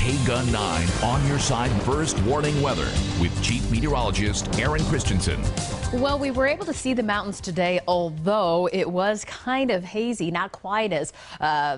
KGUN-9 On Your Side First Warning Weather with Chief Meteorologist Erin Christiansen. Well, we were able to see the mountains today, although it was kind of hazy, not quite as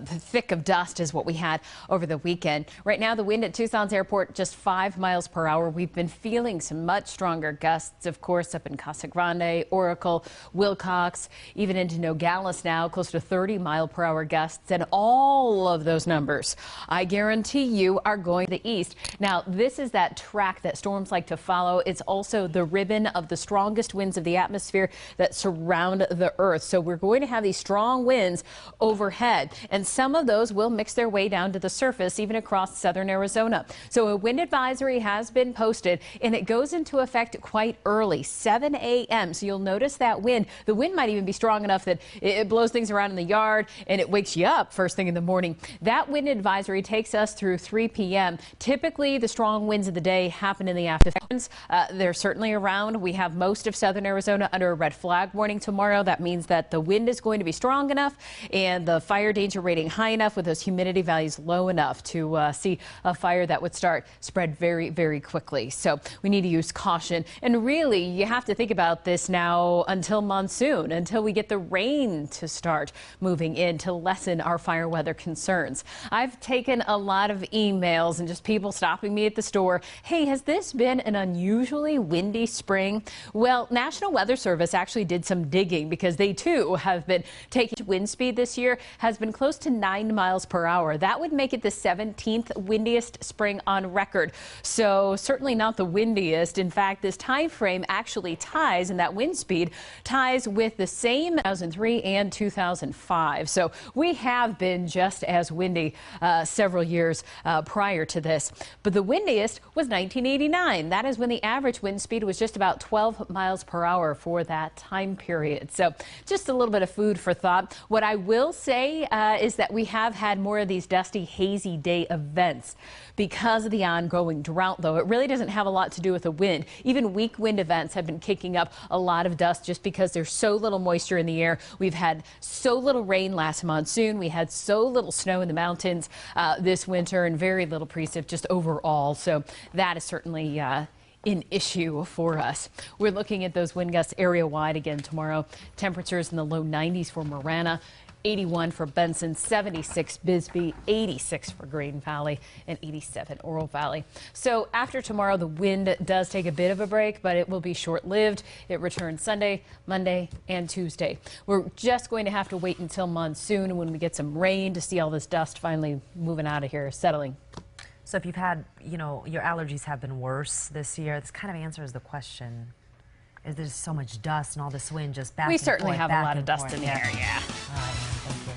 thick of dust as what we had over the weekend. Right now, the wind at Tucson's airport just 5 miles per hour. We've been feeling some much stronger gusts, of course, up in Casa Grande, Oracle, Wilcox, even into Nogales now, close to 30-mile-per-hour gusts. And all of those numbers, I guarantee you, are going to the east. Now, this is that track that storms like to follow. It's also the ribbon of the strongest winds of the atmosphere that surround the earth. So we're going to have these strong winds overhead, and some of those will mix their way down to the surface, even across southern Arizona. So a wind advisory has been posted, and it goes into effect quite early, 7 a.m. So you'll notice that wind. The wind might even be strong enough that it blows things around in the yard and it wakes you up first thing in the morning. That wind advisory takes us through 3 p.m. Typically, the strong winds of the day happen in the afternoons. They're certainly around. We have most of southern Arizona under a red flag warning tomorrow. That means that the wind is going to be strong enough and the fire danger rating high enough with those humidity values low enough to see a fire that would spread very, very quickly. So we need to use caution. And really, you have to think about this now until monsoon, until we get the rain to start moving in to lessen our fire weather concerns. I've taken a lot of emails and just people stopping me at the store. Hey, has this been an unusually windy spring? Well, National Weather Service actually did some digging because they too have been taking wind speed this year has been close to 9 miles per hour. That would make it the 17th windiest spring on record. So certainly not the windiest. In fact, this time frame actually ties, and that wind speed ties with the same 2003 and 2005. So we have been just as windy several years prior to this. But the windiest was 1989. That is when the average wind speed was just about 12 miles per hour for that time period. So just a little bit of food for thought. What I will say is that we have had more of these dusty, hazy day events because of the ongoing drought, though. It really doesn't have a lot to do with the wind. Even weak wind events have been kicking up a lot of dust just because there's so little moisture in the air. We've had so little rain last monsoon. We had so little snow in the mountains this winter and very little precip just overall. So that is certainly an issue for us. We're looking at those wind gusts area wide again tomorrow. Temperatures in the low 90s for Marana, 81 for Benson, 76 Bisbee, 86 for Green Valley, and 87 Oro Valley. So after tomorrow, the wind does take a bit of a break, but it will be short-lived. It returns Sunday, Monday, and Tuesday. We're just going to have to wait until monsoon when we get some rain to see all this dust finally moving out of here, settling. So if you've had, your allergies have been worse this year, this kind of answers the question. Is there so much dust and all this wind just back and forth? We certainly have a lot of dust in the air, yeah. All right, thank you.